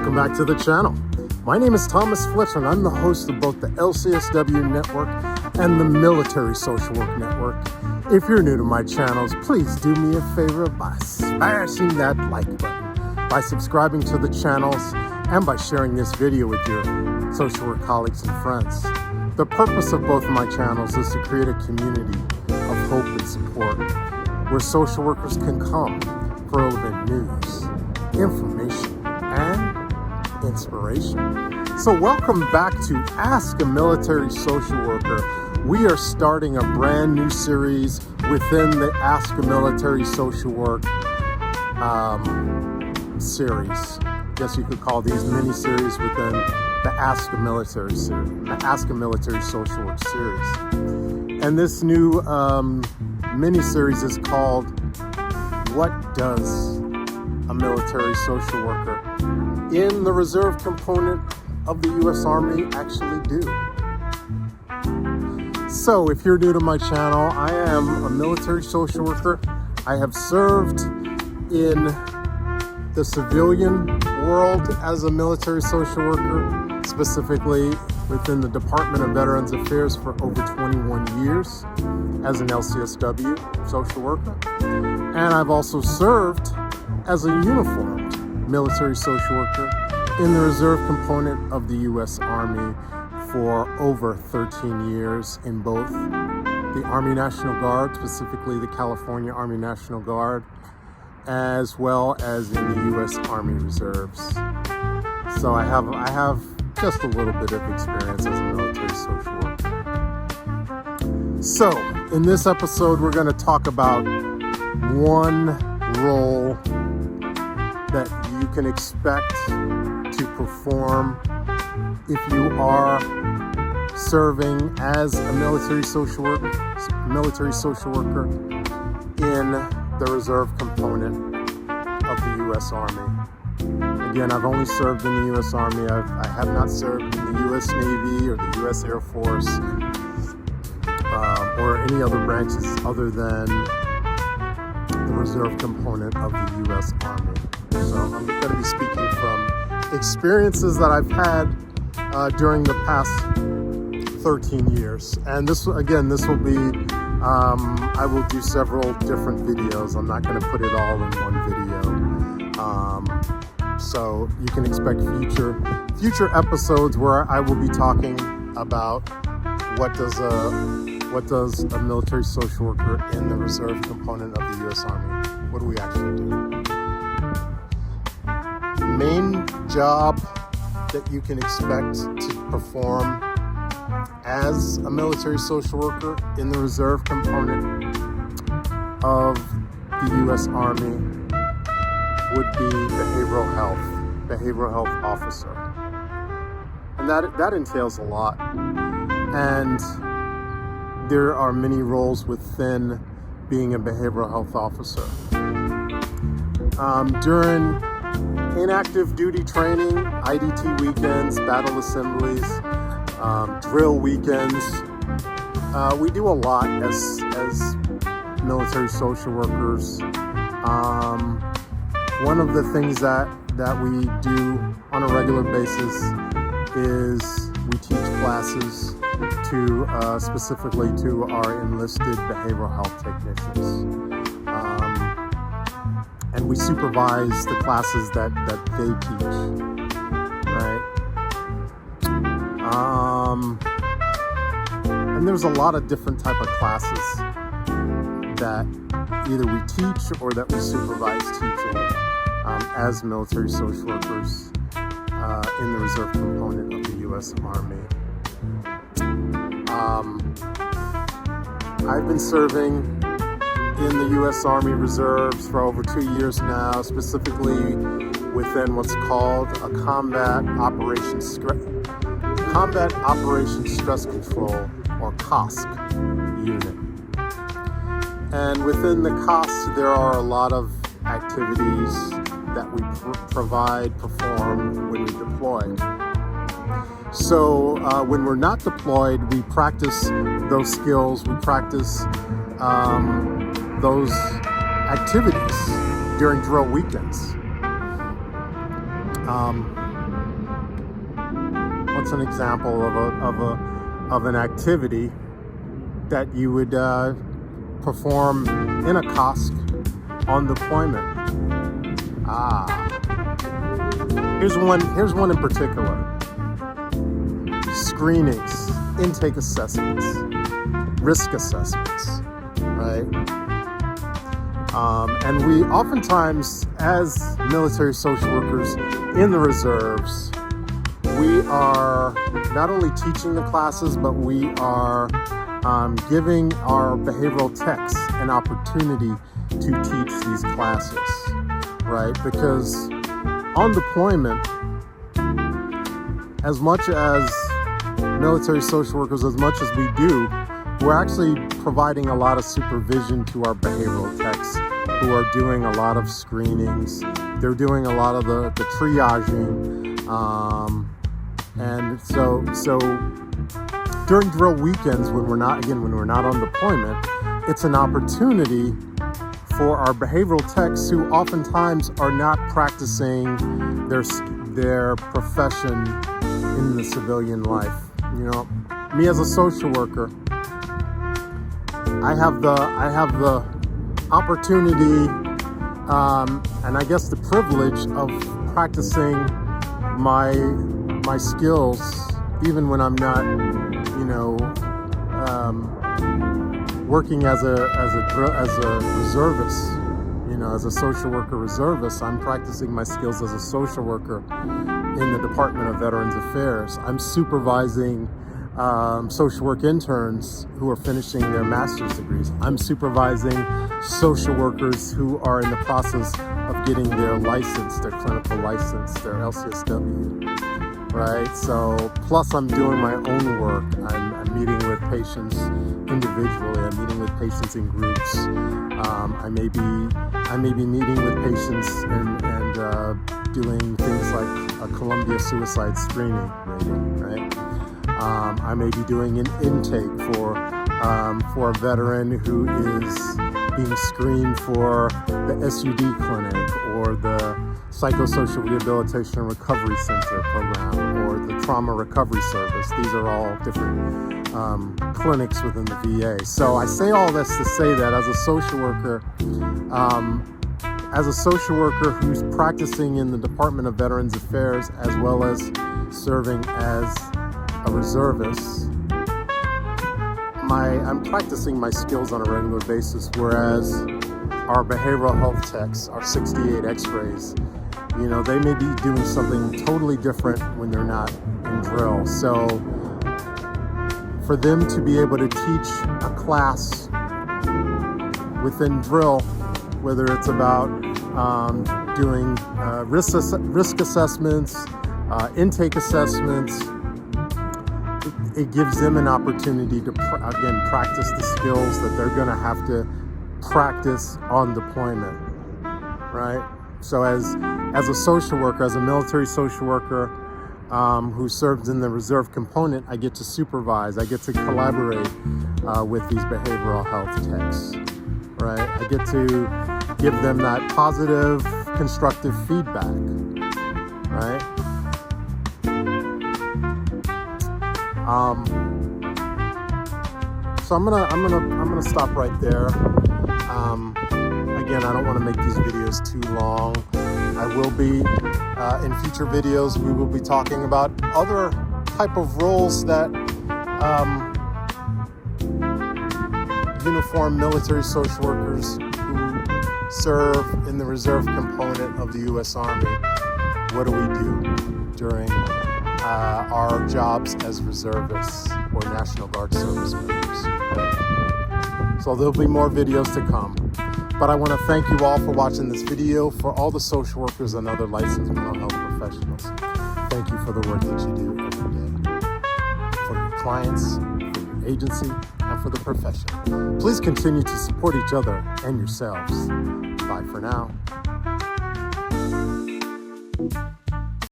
Welcome back to the channel. My name is Thomas Fletcher, and I'm the host of both the LCSW Network and the Military Social Work Network. If you're new to my channels, please do me a favor by smashing that like button, by subscribing to the channels, and by sharing this video with your social work colleagues and friends. The purpose of both of my channels is to create a community of hope and support where social workers can come for relevant news, information, and inspiration. So welcome back to Ask a Military Social Worker. We are starting a brand new series within the Ask a Military Social Work series. I guess you could call these mini-series within the Ask a Military series, the Ask a Military Social Work series. And this new mini-series is called What Does a Military Social Worker in the Reserve component of the U.S. Army actually do? So if you're new to my channel, I am a military social worker. I have served in the civilian world as a military social worker, specifically within the Department of Veterans Affairs for over 21 years as an LCSW social worker. And I've also served as a uniformed military social worker in the reserve component of the U.S. Army for over 13 years in both the Army National Guard, specifically the California Army National Guard, as well as in the U.S. Army Reserves. So I have just a little bit of experience as a military social worker. So in this episode, we're going to talk about one role that you can expect to perform if you are serving as a military social worker in the reserve component of the U.S. Army. Again, I've only served in the U.S. Army. I have not served in the U.S. Navy or the U.S. Air Force or any other branches other than the reserve component of the U.S. Army. So I'm going to be speaking from experiences that I've had during the past 13 years. And this will be, I will do several different videos. I'm not going to put it all in one video. So you can expect future episodes where I will be talking about what does a military social worker in the reserve component of the U.S. Army, what do we actually do? Main job that you can expect to perform as a military social worker in the reserve component of the U.S. Army would be behavioral health officer. And that entails a lot. And there are many roles within being a behavioral health officer. During inactive duty training, IDT weekends, battle assemblies, drill weekends, we do a lot as military social workers. One of the things that we do on a regular basis is we teach classes to specifically to our enlisted behavioral health technicians. And we supervise the classes that they teach, right? And there's a lot of different type of classes that either we teach or that we supervise teaching as military social workers in the reserve component of the U.S. Army. I've been serving in the U.S. Army Reserves for over 2 years now, specifically within what's called a Combat Operations Stress Control, or COSC unit. And within the COSC, there are a lot of activities that we perform when we deploy. So when we're not deployed, we practice those skills, we practice those activities during drill weekends. that's an example of an activity that you would perform in a COSC on deployment. Here's one in particular. Screenings, intake assessments, risk assessments, right? And we oftentimes, as military social workers in the reserves, we are not only teaching the classes, but we are giving our behavioral techs an opportunity to teach these classes, right? Because on deployment, as much as military social workers, as much as we do, we're actually providing a lot of supervision to our behavioral techs who are doing a lot of screenings. They're doing a lot of the triaging. And so during drill weekends, when we're not on deployment, it's an opportunity for our behavioral techs who oftentimes are not practicing their profession in the civilian life. You know, me as a social worker, I have the opportunity and I guess the privilege of practicing my skills even when I'm not, working as a reservist. As a social worker reservist, I'm practicing my skills as a social worker in the Department of Veterans Affairs. I'm supervising social work interns who are finishing their master's degrees. I'm supervising social workers who are in the process of getting their license, their clinical license, their LCSW, right? So, plus I'm doing my own work. I'm meeting with patients individually. I'm meeting with patients in groups. I may be meeting with patients and doing things like a Columbia suicide screening rating, right? I may be doing an intake for a veteran who is being screened for the SUD clinic or the Psychosocial Rehabilitation and Recovery Center program or the Trauma Recovery Service. These are all different clinics within the VA. So I say all this to say that as a social worker who's practicing in the Department of Veterans Affairs as well as serving as a reservist, I'm practicing my skills on a regular basis, whereas our behavioral health techs, our 68 x-rays, they may be doing something totally different when they're not in drill. So for them to be able to teach a class within drill, whether it's about doing risk assessments, intake assessments, it gives them an opportunity to, practice the skills that they're going to have to practice on deployment, right? So as a social worker, as a military social worker who serves in the reserve component, I get to supervise, I get to collaborate with these behavioral health techs, right? I get to give them that positive, constructive feedback, right? So I'm gonna stop right there. Again, I don't want to make these videos too long. I will be in future videos. We will be talking about other type of roles that uniformed military social workers who serve in the reserve component of the U.S. Army. What do we do during our jobs as reservists or National Guard service members? So there'll be more videos to come. But I want to thank you all for watching this video, for all the social workers and other licensed mental health professionals. Thank you for the work that you do every day. For your clients, for your agency, and for the profession. Please continue to support each other and yourselves. Bye for now.